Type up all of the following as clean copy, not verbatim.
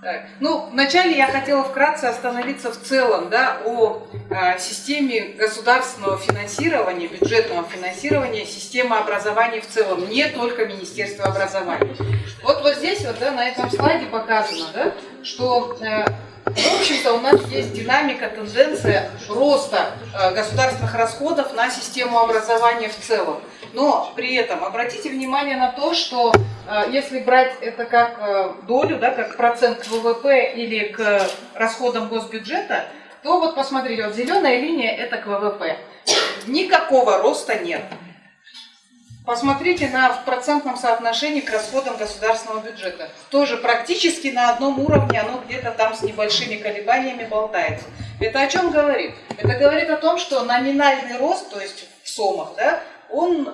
Так. Ну, вначале я хотела вкратце остановиться в целом, да, о системе государственного финансирования, бюджетного финансирования, системы образования в целом, не только Министерство образования. Вот здесь, да, на этом слайде показано, да, что в общем-то у нас есть динамика, тенденция роста государственных расходов на систему образования в целом. Но при этом обратите внимание на то, что если брать это как долю, да, как процент к ВВП или к расходам госбюджета, то вот посмотрите, вот зеленая линия это к ВВП. Никакого роста нет. Посмотрите в процентном соотношении к расходам государственного бюджета. Тоже практически на одном уровне, оно где-то там с небольшими колебаниями болтается. Это о чем говорит? Это говорит о том, что номинальный рост, то есть в сомах, да, он,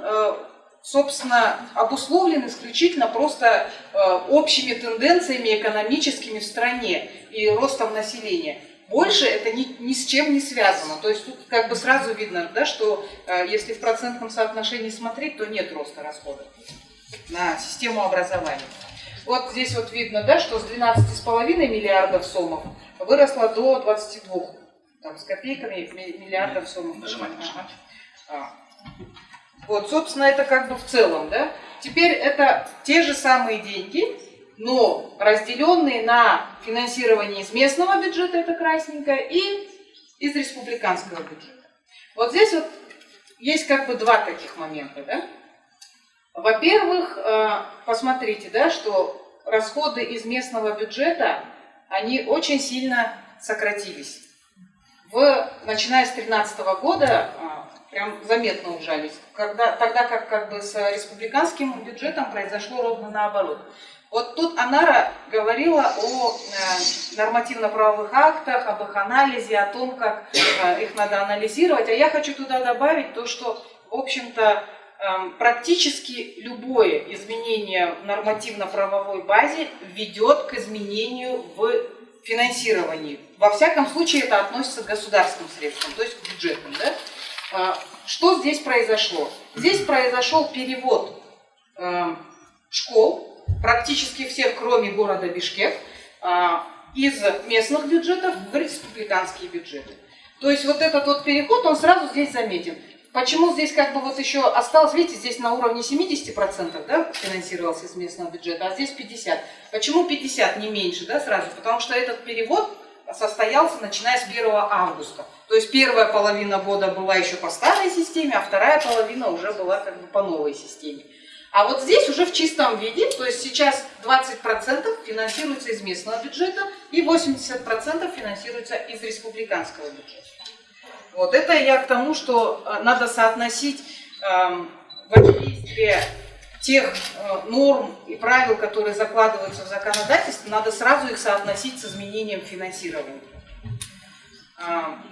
собственно, обусловлен исключительно просто общими тенденциями экономическими в стране и ростом населения. Больше это ни с чем не связано. То есть тут как бы сразу видно, да, что если в процентном соотношении смотреть, то нет роста расходов на систему образования. Вот здесь вот видно, да, что с 12,5 миллиардов сомов выросло до 22 там, с копейками миллиардов сомов. Вот, собственно, это как бы в целом, да. Теперь это те же самые деньги, но разделенные на финансирование из местного бюджета, это красненькое, и из республиканского бюджета. Вот здесь вот есть как бы два таких момента, да. Во-первых, посмотрите, да, что расходы из местного бюджета, они очень сильно сократились. Начиная с 2013 года прям заметно ужались. Тогда как бы с республиканским бюджетом произошло ровно наоборот. Вот тут Анара говорила о нормативно-правовых актах, об их анализе, о том, как их надо анализировать. А я хочу туда добавить то, что, в общем-то, практически любое изменение в нормативно-правовой базе ведет к изменению в финансировании. Во всяком случае, это относится к государственным средствам, то есть к бюджетным. Да? Что здесь произошло? Здесь произошел перевод школ, практически всех, кроме города Бишкек, из местных бюджетов в республиканские бюджеты. То есть вот этот вот переход, он сразу здесь заметен. Почему здесь как бы вот еще осталось, видите, здесь на уровне 70%, да, финансировался из местного бюджета, а здесь 50%. Почему 50%, не меньше, да, сразу? Потому что этот перевод состоялся начиная с 1 августа. То есть первая половина года была еще по старой системе, а вторая половина уже была как бы по новой системе. А вот здесь уже в чистом виде, то есть сейчас 20% финансируется из местного бюджета и 80% финансируется из республиканского бюджета. Вот это я к тому, что надо соотносить воздействие тех норм и правил, которые закладываются в законодательство, надо сразу их соотносить с изменением финансирования.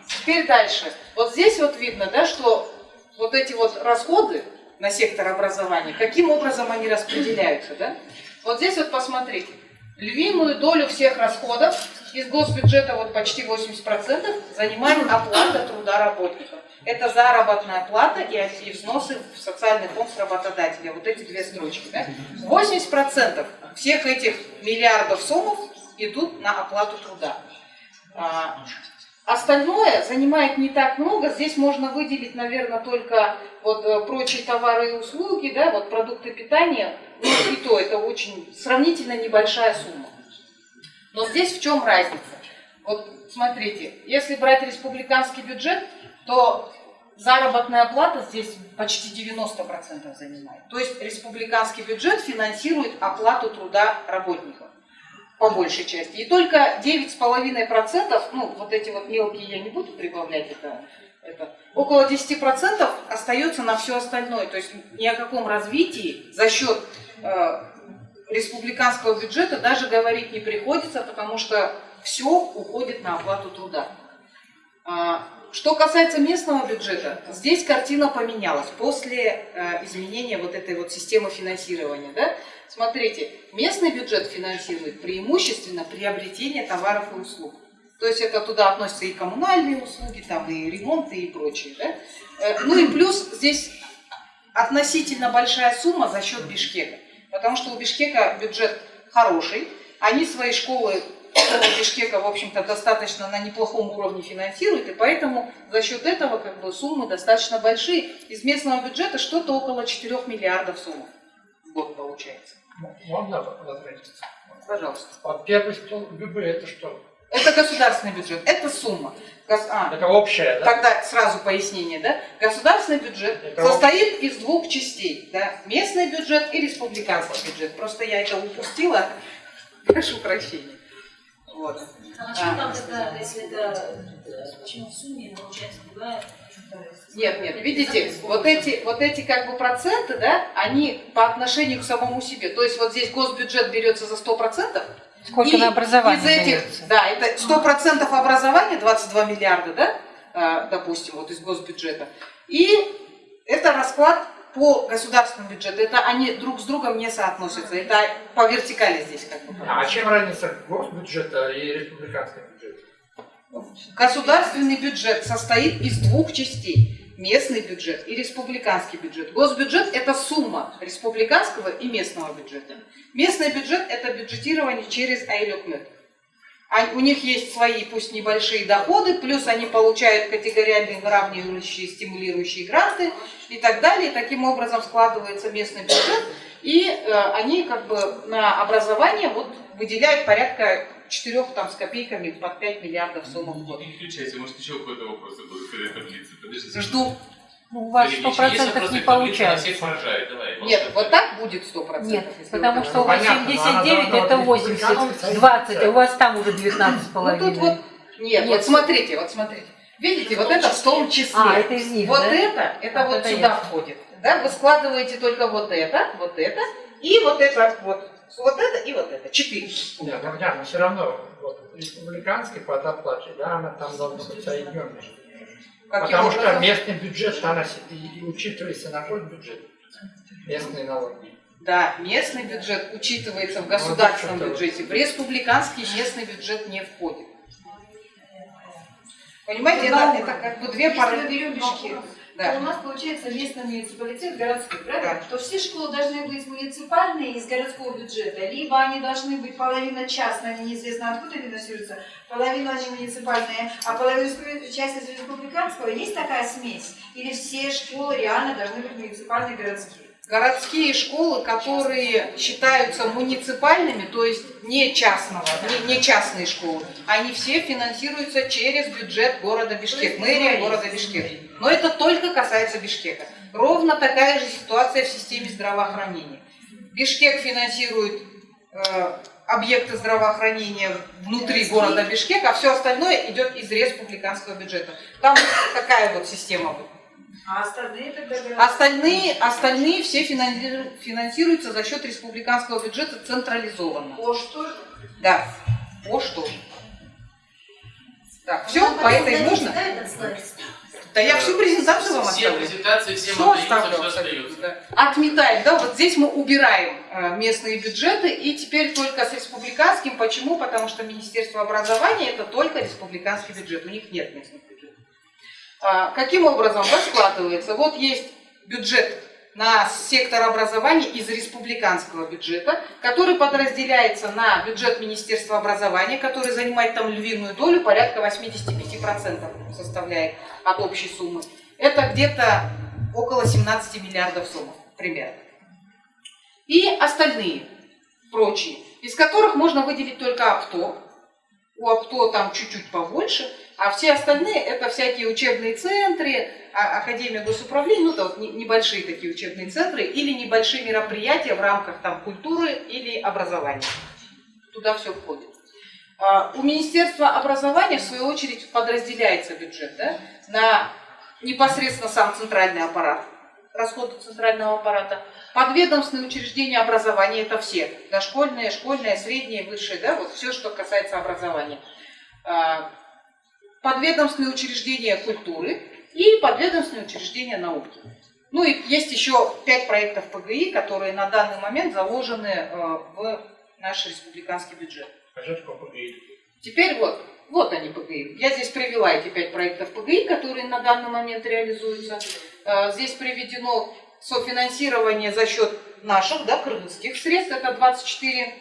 Теперь дальше. Вот здесь вот видно, да, что вот эти вот расходы на сектор образования, каким образом они распределяются, да? Вот здесь вот посмотрите. Львиную долю всех расходов из госбюджета, вот почти 80%, занимает оплата труда работников. Это заработная плата и взносы в социальный фонд с работодателя. Вот эти две строчки. Да? 80% всех этих миллиардов сомов идут на оплату труда. Остальное занимает не так много. Здесь можно выделить, наверное, только вот прочие товары и услуги, да, вот продукты питания. Ну, и то это очень сравнительно небольшая сумма. Но здесь в чем разница? Вот смотрите, если брать республиканский бюджет, то заработная плата здесь почти 90% занимает. То есть республиканский бюджет финансирует оплату труда работников по большей части. И только 9,5%, ну вот эти вот мелкие я не буду прибавлять, это около 10% остается на все остальное. То есть ни о каком развитии за счет республиканского бюджета даже говорить не приходится, потому что все уходит на оплату труда. Что касается местного бюджета, здесь картина поменялась после изменения вот этой вот системы финансирования. Да? Смотрите, местный бюджет финансирует преимущественно приобретение товаров и услуг. То есть это туда относятся и коммунальные услуги, там, и ремонты и прочее. Да? Ну и плюс здесь относительно большая сумма за счет Бишкека. Потому что у Бишкека бюджет хороший, они свои школы Бишкека, в общем-то, достаточно на неплохом уровне финансирует, и поэтому за счет этого как бы суммы достаточно большие. Из местного бюджета что-то около 4 миллиардов сумм в год получается. Можно возразить? Пожалуйста. Вот первый стол ГБ это что? Это государственный бюджет, это сумма. Это общее, да? Тогда сразу пояснение, да? Государственный бюджет это состоит из двух частей, да? Местный бюджет и республиканский бюджет. Просто я это упустила, прошу прощения. Вот. А почему там тогда, если это почему в сумме получается другая? Нет, видите, вот эти как бы проценты, да, они по отношению к самому себе. То есть вот здесь госбюджет берется за 100%. Сколько на образование из этих, берется? да, это 100% образования, 22 миллиарда, да, допустим, вот из госбюджета. И это расклад по государственному бюджету. Это они друг с другом не соотносятся. Это по вертикали здесь как бы. А чем разница госбюджета и республиканского бюджета? Государственный бюджет состоит из двух частей. Местный бюджет и республиканский бюджет. Госбюджет – это сумма республиканского и местного бюджета. Местный бюджет – это бюджетирование через айлюкмет. У них есть свои, пусть небольшие доходы, плюс они получают категориальные выравнивающие, стимулирующие гранты и так далее. И таким образом складывается местный бюджет, и они как бы на образование вот выделяют порядка 4 там с копейками под 5 миллиардов сумму в год. Не включайте, может еще какой-то вопрос будет в этой таблице. Подождите. Жду. Ну, у вас 100% не получается. Всех поражает. Давай, Нет, вот так будет 100%. Нет, если потому вы что у вас понятно, 79 но она это должна 80, 20, а у вас там уже 19 с Ну тут вот, половиной. нет, вот смотрите. Видите, вот это в том числе. А, это из них, вот да? это вот Это сюда ясно. входит. Да? Вы складываете только вот это, и вот это, вот это и вот это. 4. Нет, ну, но все равно вот, республиканский по оплате, да, она там должна быть соединенная. Потому что местный бюджет, она и учитывается на госбюджет. Местные налоги. Да, местный бюджет учитывается в государственном бюджете. В республиканский местный бюджет не входит. Понимаете, это как бы две пары. Если мы берем Бишкек, то у нас получается местный муниципалитет городской, правильно? Да. То все школы должны быть муниципальные из городского бюджета, либо они должны быть половина частная, они неизвестно откуда финансируются, половина они муниципальные, а половина часть из республиканского. Есть такая смесь? Или все школы реально должны быть муниципальные городские? Городские школы, которые считаются муниципальными, то есть не частные школы, они все финансируются через бюджет города Бишкек, мэрия города Бишкек. Но это только касается Бишкека. Ровно такая же ситуация в системе здравоохранения. Бишкек финансирует объекты здравоохранения внутри города Бишкек, а все остальное идет из республиканского бюджета. Там такая вот система. А остальные тогда... Остальные все финансируются за счет республиканского бюджета централизованно. Ош тоже? Да, Ош тоже. Так, все, по этой можно? Да я всю презентацию вам Все оставлю. презентации, всем Все отдаются, оставлю все абсолютно. остается. Да. Отметаем, да, вот здесь мы убираем местные бюджеты, и теперь только с республиканским. Почему? Потому что Министерство образования это только республиканский бюджет, у них нет местных бюджетов. Каким образом раскладывается? Вот есть бюджет на сектор образования из республиканского бюджета, который подразделяется на бюджет Министерства образования, который занимает там львиную долю, порядка 85% составляет от общей суммы. Это где-то около 17 миллиардов сумм, примерно. И остальные, прочие, из которых можно выделить только АПТО. У АПТО там чуть-чуть побольше, а все остальные это всякие учебные центры, Академия госуправления, ну, вот небольшие такие учебные центры или небольшие мероприятия в рамках там культуры или образования. Туда все входит. У Министерства образования, в свою очередь, подразделяется бюджет, да, на непосредственно сам центральный аппарат, расходы центрального аппарата, подведомственные учреждения образования, это все, дошкольное, школьное, среднее, высшее, да, вот все, что касается образования. Подведомственные учреждения культуры и подведомственные учреждения науки. Ну и есть еще 5 проектов ПГИ, которые на данный момент заложены в наш республиканский бюджет. А что такое ПГИ? Теперь вот они ПГИ. Я здесь привела эти 5 проектов ПГИ, которые на данный момент реализуются. Здесь приведено софинансирование за счет наших, да, крымских средств, это 24,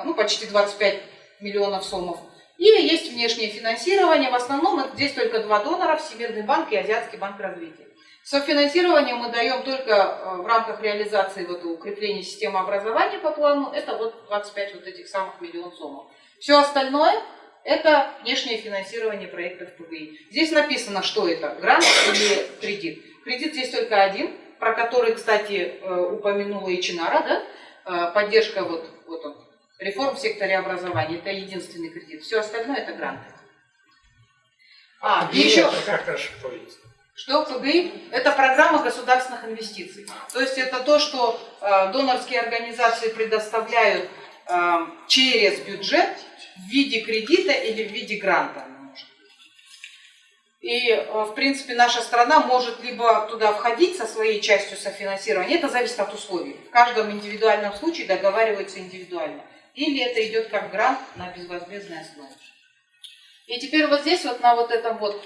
ну почти 25 миллионов сомов. И есть внешнее финансирование. В основном здесь только два донора, Всемирный банк и Азиатский банк развития. Софинансирование мы даем только в рамках реализации вот укрепления системы образования по плану. Это вот 25 вот этих самых миллионов сомов. Все остальное это внешнее финансирование проектов ПГИ. Здесь написано, что это, грант или кредит. Кредит здесь только один, про который, кстати, упомянула и Чинара, да? Поддержка вот он, реформ в секторе образования. Это единственный кредит. Все остальное это гранты. Еще... Как расшифруется? Что ПГИ? Это программа государственных инвестиций. То есть это то, что донорские организации предоставляют через бюджет в виде кредита или в виде гранта. И, в принципе, наша страна может либо туда входить со своей частью софинансирования, это зависит от условий. В каждом индивидуальном случае договаривается индивидуально. Или это идет как грант на безвозмездной основе. И теперь вот здесь вот на вот этом вот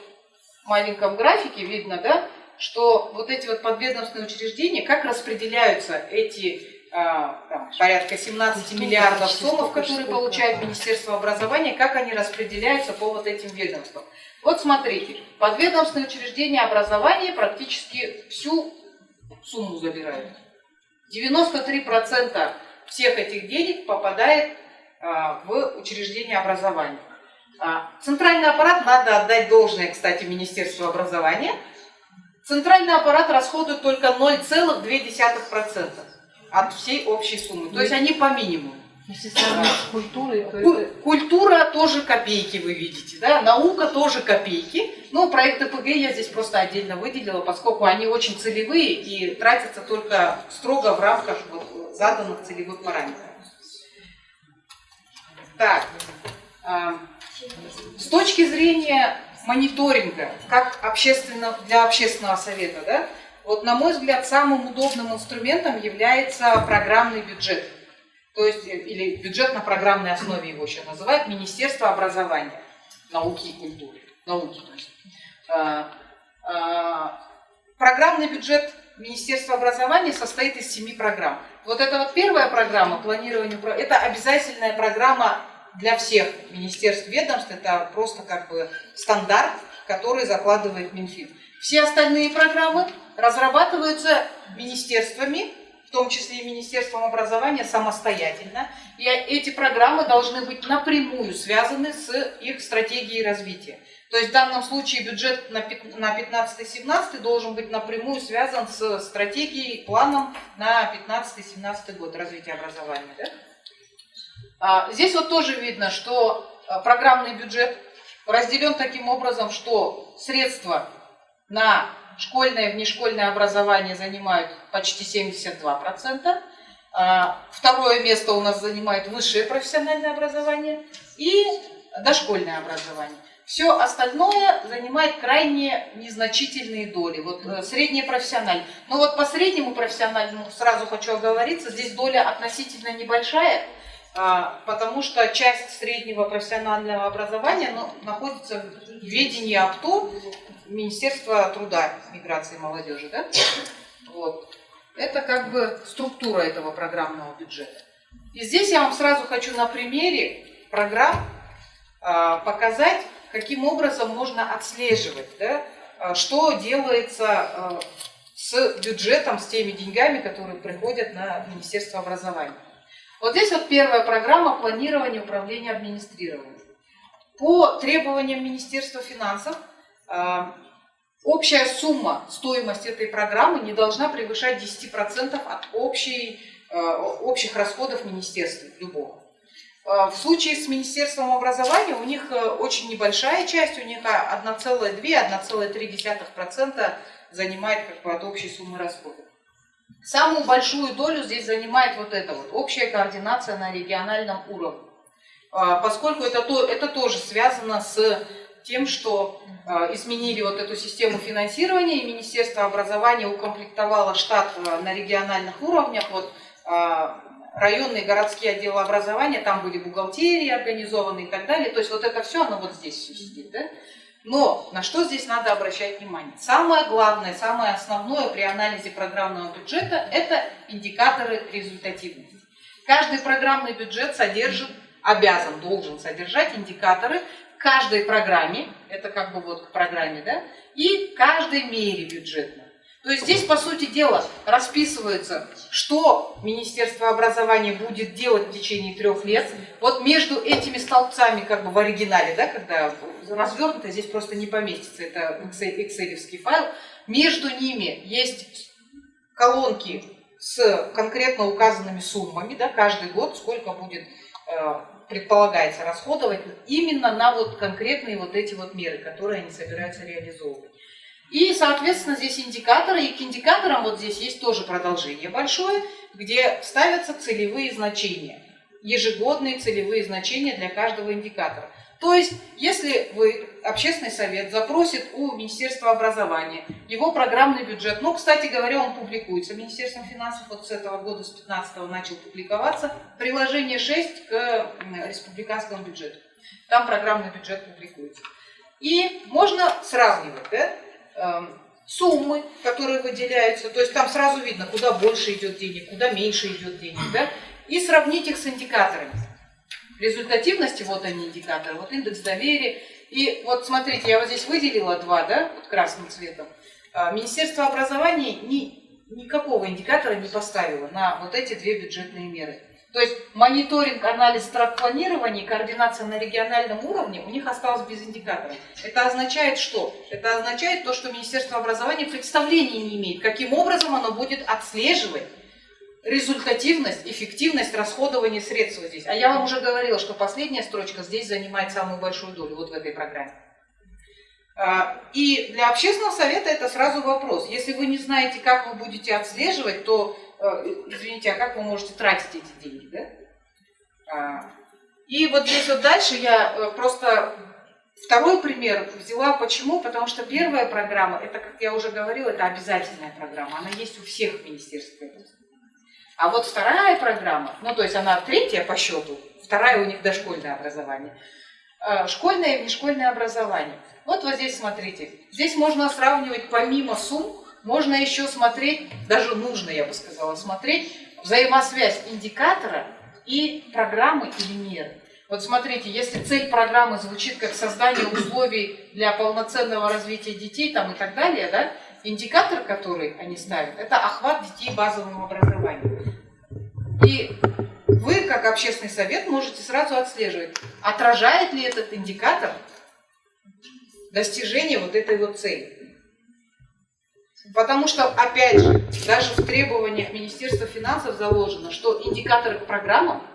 маленьком графике видно, да, что вот эти вот подведомственные учреждения, как распределяются эти порядка 17 миллиардов сомов, которые получает Министерство образования, как они распределяются по вот этим ведомствам. Вот смотрите, подведомственные учреждения образования практически всю сумму забирают. 93% всех этих денег попадает в учреждения образования. Центральный аппарат, надо отдать должное, кстати, Министерству образования. Центральный аппарат расходует только 0,2% от всей общей суммы. То есть они по минимуму. Если сравнить с культурой, то это... Культура тоже копейки, вы видите, да? Наука тоже копейки. Но проекты ПГИ я здесь просто отдельно выделила, поскольку они очень целевые и тратятся только строго в рамках вот заданных целевых параметров. Так. С точки зрения мониторинга, как для общественного совета, да, вот на мой взгляд, самым удобным инструментом является программный бюджет. То есть, или бюджет на программной основе его еще называют, Министерство образования, науки и культуры. Науки, то есть. Программный бюджет Министерства образования состоит из 7 программ. Вот это вот первая программа, планирование, это обязательная программа для всех министерств, ведомств, это просто как бы стандарт, который закладывает Минфин. Все остальные программы разрабатываются министерствами, в том числе и Министерством образования, самостоятельно. И эти программы должны быть напрямую связаны с их стратегией развития. То есть в данном случае бюджет на 15-17 должен быть напрямую связан с стратегией, планом на 15-17 год развития образования. Да? Здесь вот тоже видно, что программный бюджет разделен таким образом, что средства на школьное и внешкольное образование занимают почти 72%. Второе место у нас занимает высшее профессиональное образование и дошкольное образование. Все остальное занимает крайне незначительные доли. Вот среднее профессиональное. Но вот по среднему профессиональному сразу хочу оговориться, здесь доля относительно небольшая, потому что часть среднего профессионального образования находится в ведении АПТО, Министерства труда, миграции и молодежи. Да? Вот. Это как бы структура этого программного бюджета. И здесь я вам сразу хочу на примере программ показать, каким образом можно отслеживать, да, что делается с бюджетом, с теми деньгами, которые приходят на Министерство образования. Вот здесь вот первая программа планирования, управления, администрирования. По требованиям Министерства финансов общая сумма, стоимость этой программы не должна превышать 10% от общих расходов министерства любого. В случае с Министерством образования у них очень небольшая часть, у них 1,2-1,3% занимает как бы от общей суммы расходов. Самую большую долю здесь занимает вот это вот, общая координация на региональном уровне. Поскольку это тоже связано с тем, что изменили вот эту систему финансирования, и Министерство образования укомплектовало штат на региональных уровнях. Вот, районные городские отделы образования, там были бухгалтерии организованы и так далее. То есть вот это все, оно вот здесь все сидит. Да? Но на что здесь надо обращать внимание? Самое главное, самое основное при анализе программного бюджета – это индикаторы результативности. Каждый программный бюджет содержит обязан, должен содержать индикаторы к каждой программе, это как бы вот к программе, да, и каждой мере бюджетной. То есть здесь, по сути дела, расписывается, что Министерство образования будет делать в течение 3 лет. Вот между этими столбцами, как бы в оригинале, да, когда развернуто, здесь просто не поместится, это экселевский файл, между ними есть колонки с конкретно указанными суммами, да, каждый год, сколько будет предполагается расходовать именно на вот конкретные вот эти вот меры, которые они собираются реализовывать. И, соответственно, здесь индикаторы, и к индикаторам вот здесь есть тоже продолжение большое, где ставятся целевые значения, ежегодные целевые значения для каждого индикатора. То есть, если общественный совет запросит у Министерства образования его программный бюджет, ну, кстати говоря, он публикуется Министерством финансов, вот с этого года, с 15-го начал публиковаться, приложение 6 к республиканскому бюджету. Там программный бюджет публикуется. И можно сравнивать, да, суммы, которые выделяются, то есть там сразу видно, куда больше идет денег, куда меньше идет денег, да, и сравнить их с индикаторами. Результативности, вот они индикаторы, вот индекс доверия. И вот смотрите, я вот здесь выделила 2, да, вот красным цветом. Министерство образования никакого индикатора не поставило на вот эти 2 бюджетные меры. То есть мониторинг, анализ стратпланирования и координация на региональном уровне у них осталось без индикаторов. Это означает что? Это означает то, что Министерство образования представления не имеет, каким образом оно будет отслеживать результативность, эффективность расходования средств вот здесь. А я вам уже говорила, что последняя строчка здесь занимает самую большую долю вот в этой программе. И для общественного совета это сразу вопрос. Если вы не знаете, как вы будете отслеживать, то, извините, а как вы можете тратить эти деньги, да? И вот здесь вот дальше я просто второй пример взяла. Почему? Потому что первая программа, это, как я уже говорила, это обязательная программа. Она есть у всех министерств. А вот вторая программа, ну то есть она 3-я по счету, вторая у них дошкольное образование. Школьное и внешкольное образование. Вот здесь смотрите, здесь можно сравнивать помимо сумм, можно еще смотреть, даже нужно, я бы сказала, смотреть взаимосвязь индикатора и программы или меры. Вот смотрите, если цель программы звучит как создание условий для полноценного развития детей там, и так далее, да, индикатор, который они ставят, это охват детей базовым образованием. И вы, как общественный совет, можете сразу отслеживать, отражает ли этот индикатор достижение вот этой вот цели. Потому что, опять же, даже в требованиях Министерства финансов заложено, что индикаторы к программам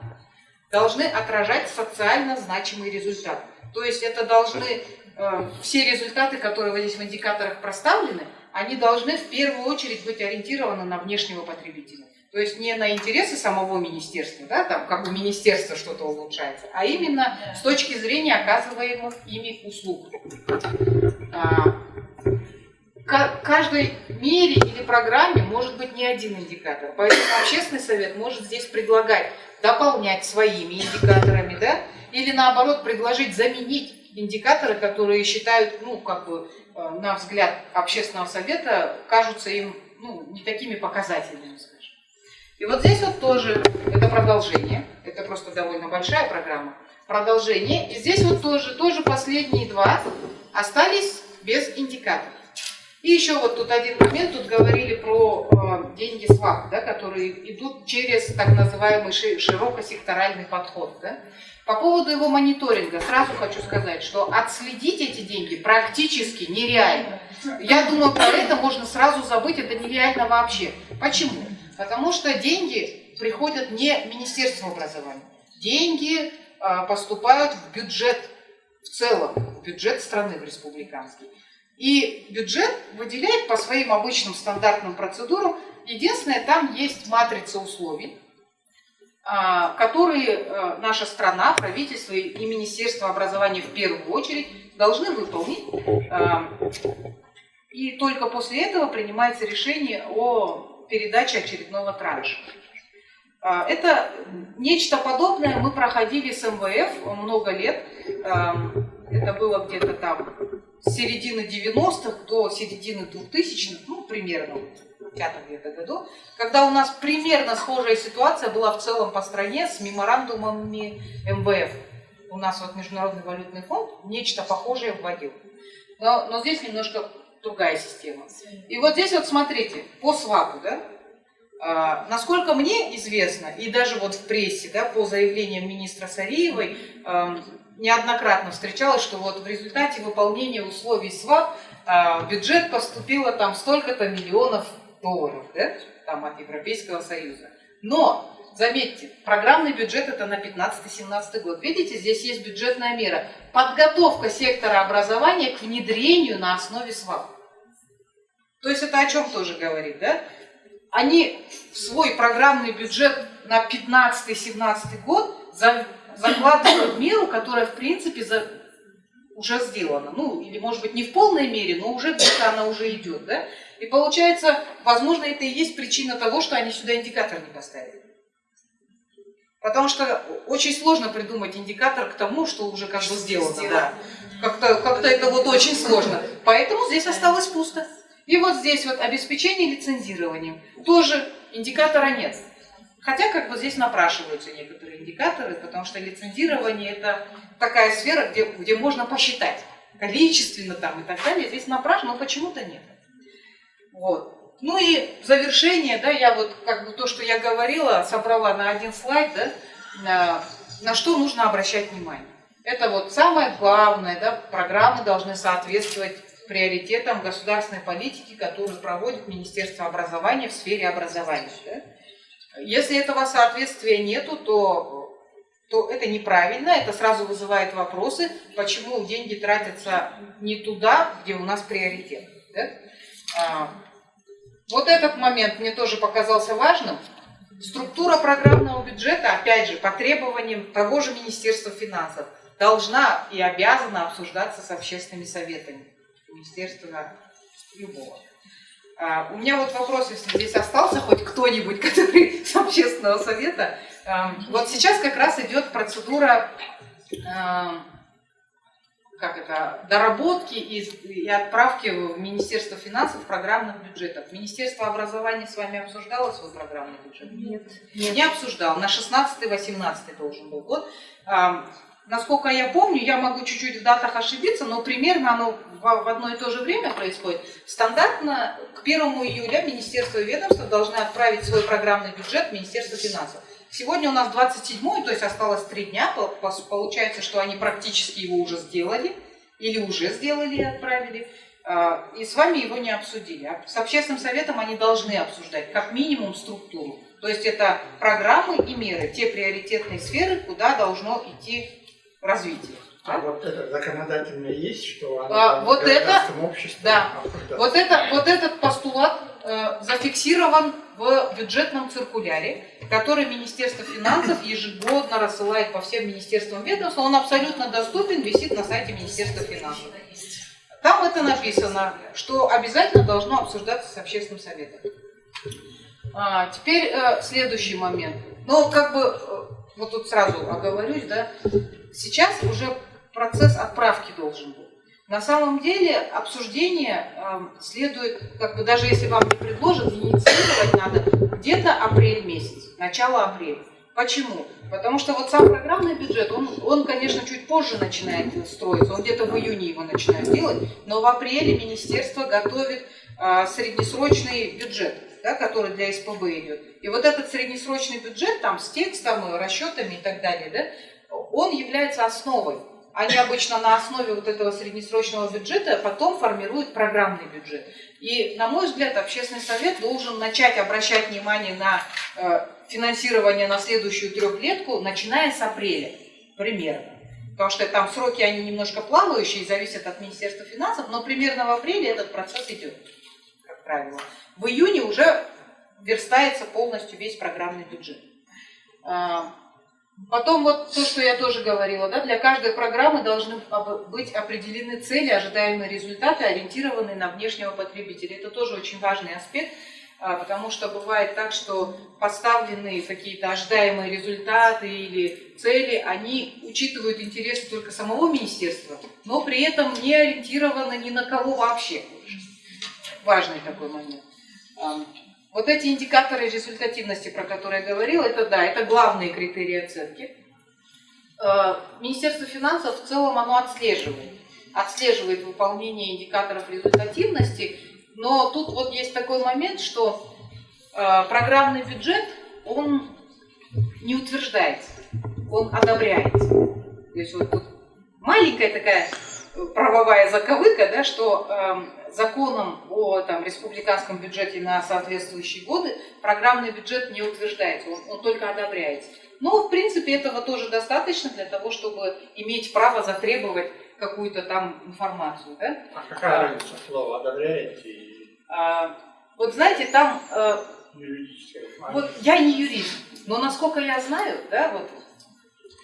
должны отражать социально значимый результат. То есть это должны, все результаты, которые вот здесь в индикаторах проставлены, они должны в первую очередь быть ориентированы на внешнего потребителя. То есть не на интересы самого министерства, да, там как бы министерство что-то улучшается, а именно с точки зрения оказываемых ими услуг. Каждой мере или программе может быть не один индикатор, поэтому общественный совет может здесь предлагать дополнять своими индикаторами, да, или наоборот предложить заменить индикаторы, которые считают, ну, как бы, на взгляд общественного совета, кажутся им, ну, не такими показательными, скажем. И вот здесь вот тоже это продолжение, это просто довольно большая программа, продолжение, и здесь вот тоже последние 2 остались без индикаторов. И еще вот тут один момент, тут говорили про деньги СВАК, да, которые идут через так называемый широкосекторальный подход. Да. По поводу его мониторинга сразу хочу сказать, что отследить эти деньги практически нереально. Я думаю, про это можно сразу забыть, это нереально вообще. Почему? Потому что деньги приходят не в Министерство образования. Деньги поступают в бюджет в целом, в бюджет страны, в республиканский. И бюджет выделяет по своим обычным стандартным процедурам. Единственное, там есть матрица условий, которые наша страна, правительство и Министерство образования в первую очередь должны выполнить. И только после этого принимается решение о передаче очередного транша. Это нечто подобное мы проходили с МВФ много лет. Это было где-то там с середины 90-х до середины 2000-х, ну, примерно. 2005 где-то году, когда у нас примерно схожая ситуация была в целом по стране с меморандумами МВФ. У нас вот Международный валютный фонд нечто похожее вводил. Но здесь немножко другая система. И вот здесь вот смотрите, по свапу, да, насколько мне известно, и даже вот в прессе, да, по заявлениям министра Сариевой, неоднократно встречалось, что вот в результате выполнения условий СВАП в бюджет поступило там столько-то миллионов долларов, да, там от Европейского Союза. Но, заметьте, программный бюджет это на 15-17 год. Видите, здесь есть бюджетная мера. Подготовка сектора образования к внедрению на основе СВАП. То есть это о чем тоже говорит, да? Они в свой программный бюджет на 15-17 год закладывают меру, которая в принципе уже сделана. Ну, или может быть не в полной мере, но уже где-то она уже идет, да? И получается, возможно, это и есть причина того, что они сюда индикатор не поставили. Потому что очень сложно придумать индикатор к тому, что уже как бы сделано. Да. Как-то это вот очень сложно. Поэтому здесь осталось пусто. И вот здесь вот обеспечение лицензированием. Тоже индикатора нет. Хотя как бы здесь напрашиваются некоторые индикаторы, потому что лицензирование это такая сфера, где можно посчитать количественно там и так далее. Здесь напрашивано, но почему-то нет. Вот. Ну и в завершение, да, я вот как бы то, что я говорила, собрала на один слайд, да, на что нужно обращать внимание. Это вот самое главное, да, программы должны соответствовать приоритетам государственной политики, которую проводит Министерство образования в сфере образования. Да? Если этого соответствия нету, то это неправильно, это сразу вызывает вопросы, почему деньги тратятся не туда, где у нас приоритет. Да? Вот этот момент мне тоже показался важным. Структура программного бюджета, опять же, по требованиям того же Министерства финансов, должна и обязана обсуждаться с общественными советами. Министерства любого. У меня вот вопрос, если здесь остался хоть кто-нибудь, который с общественного совета. Вот сейчас как раз идет процедура доработки и отправки в Министерство финансов программных бюджетов. Министерство образования с вами обсуждало свой программный бюджет? Нет. Не обсуждал. На 16-18 должен был год. Насколько я помню, я могу чуть-чуть в датах ошибиться, но примерно оно в одно и то же время происходит. Стандартно к 1 июля министерство и ведомства должны отправить свой программный бюджет в Министерство финансов. Сегодня у нас 27-й, то есть осталось 3 дня. Получается, что они практически его уже сделали, или уже сделали и отправили. И с вами его не обсудили. С общественным советом они должны обсуждать как минимум структуру. То есть это программы и меры, те приоритетные сферы, куда должно идти развитие. А вот это законодательное есть, что вот в гражданском обществе. Да. Вот этот постулат зафиксирован в бюджетном циркуляре, который Министерство финансов ежегодно рассылает по всем министерствам ведомств. Он абсолютно доступен, висит на сайте Министерства финансов. Там это написано, что обязательно должно обсуждаться с общественным советом. Теперь следующий момент. Ну, как бы, вот тут сразу оговорюсь, да, сейчас уже процесс отправки должен быть. На самом деле обсуждение следует, как бы даже если вам не предложат, инициировать надо где-то апрель месяц, начало апреля. Почему? Потому что вот сам программный бюджет, он, конечно, чуть позже начинает строиться, он где-то в июне его начинает делать, но в апреле министерство готовит среднесрочный бюджет, да, который для СПБ идет. И вот этот среднесрочный бюджет там с текстом, расчетами и так далее, да, он является основой. Они обычно на основе вот этого среднесрочного бюджета потом формируют программный бюджет. И, на мой взгляд, общественный совет должен начать обращать внимание на финансирование на следующую трехлетку, начиная с апреля примерно. Потому что там сроки, они немножко плавающие, зависят от Министерства финансов, но примерно в апреле этот процесс идет, как правило. В июне уже верстается полностью весь программный бюджет. Потом вот то, что я тоже говорила, да, для каждой программы должны быть определены цели, ожидаемые результаты, ориентированные на внешнего потребителя. Это тоже очень важный аспект, потому что бывает так, что поставленные какие-то ожидаемые результаты или цели, они учитывают интересы только самого министерства, но при этом не ориентированы ни на кого вообще. Важный такой момент. Вот эти индикаторы результативности, про которые я говорила, это да, это главные критерии оценки. Министерство финансов в целом оно отслеживает выполнение индикаторов результативности, но тут вот есть такой момент, что программный бюджет, он не утверждается, он одобряется. То есть вот тут маленькая такая правовая заковыка, да, что законом о республиканском бюджете на соответствующие годы программный бюджет не утверждается, он только одобряется. Но, в принципе, этого тоже достаточно для того, чтобы иметь право затребовать какую-то там информацию. Да? А какая разница слова «одобряете» и вот знаете, там... юридическое? Вот я не юрист, но насколько я знаю, да, вот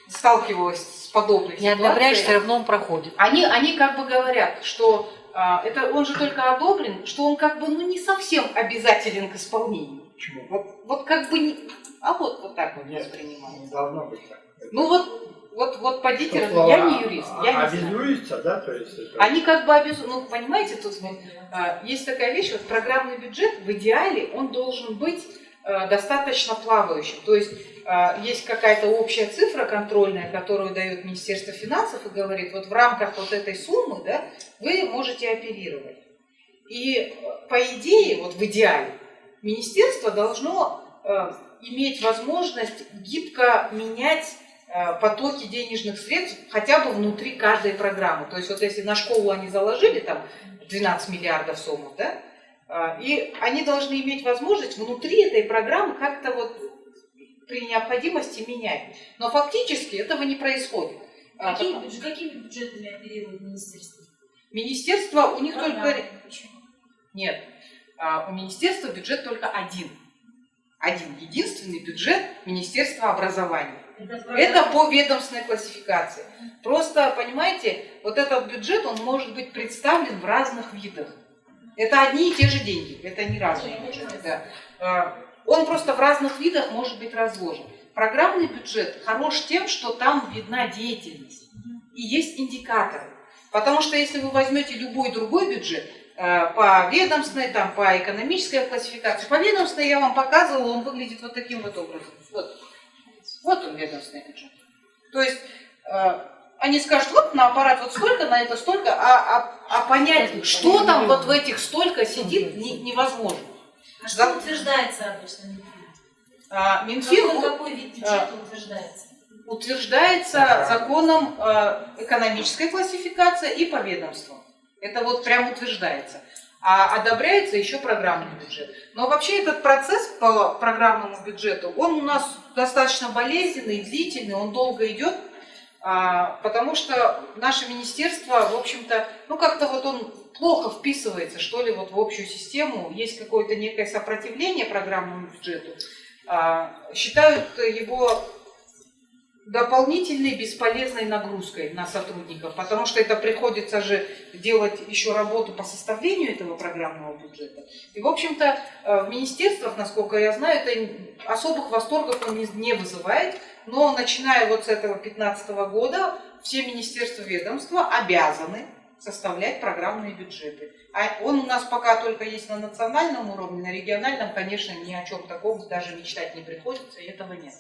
сталкивалась с подобной Не одобряешь, все ситуацией, равно он проходит. они как бы говорят, что он же только одобрен, что он как бы не совсем обязателен к исполнению. Почему? Вот как бы не... А вот так вот Нет, воспринимается. не должно быть так. Ну вот подите, Что слова я не юрист, я не знаю. обязуются, да, то есть это... Они как бы обязуют, ну понимаете, тут есть такая вещь, вот программный бюджет в идеале он должен быть достаточно плавающим. То есть есть какая-то общая цифра контрольная, которую дает Министерство финансов и говорит, вот в рамках вот этой суммы, да, вы можете оперировать. И по идее, вот в идеале, министерство должно иметь возможность гибко менять потоки денежных средств хотя бы внутри каждой программы. То есть вот если на школу они заложили там 12 миллиардов сомов, да, и они должны иметь возможность внутри этой программы как-то вот при необходимости менять. Но фактически этого не происходит. Какими бюджетами оперирует министерство? Министерство, у них только... Почему? Нет, у министерства бюджет только один. Один, единственный бюджет Министерства образования. Это по ведомственной классификации. Просто, понимаете, вот этот бюджет, он может быть представлен в разных видах. Это одни и те же деньги, это не разные бюджеты. Да. Он просто в разных видах может быть разложен. Программный бюджет хорош тем, что там видна деятельность и есть индикаторы. Потому что если вы возьмете любой другой бюджет, по ведомственной, там, по экономической классификации, по ведомственной я вам показывала, он выглядит вот таким вот образом. Вот он, ведомственный бюджет. То есть они скажут, вот на аппарат вот столько, на это столько, а понять, что там вот в этих столько сидит, невозможно. А что утверждается обычно Минфин какой вид бюджета утверждается? Утверждается законом экономической классификации и по ведомствам. Это вот прям утверждается. А одобряется еще программный бюджет. Но вообще этот процесс по программному бюджету, он у нас достаточно болезненный, длительный, он долго идет, потому что наше министерство, в общем-то, как-то вот он плохо вписывается, что ли, вот в общую систему. Есть какое-то некое сопротивление программному бюджету. Считают его дополнительной бесполезной нагрузкой на сотрудников, потому что это приходится же делать еще работу по составлению этого программного бюджета. И, в общем-то, в министерствах, насколько я знаю, это особых восторгов он не вызывает, но начиная вот с этого 2015 года все министерства, ведомства обязаны составлять программные бюджеты. А он у нас пока только есть на национальном уровне, на региональном, конечно, ни о чем таком даже мечтать не приходится, и этого нет.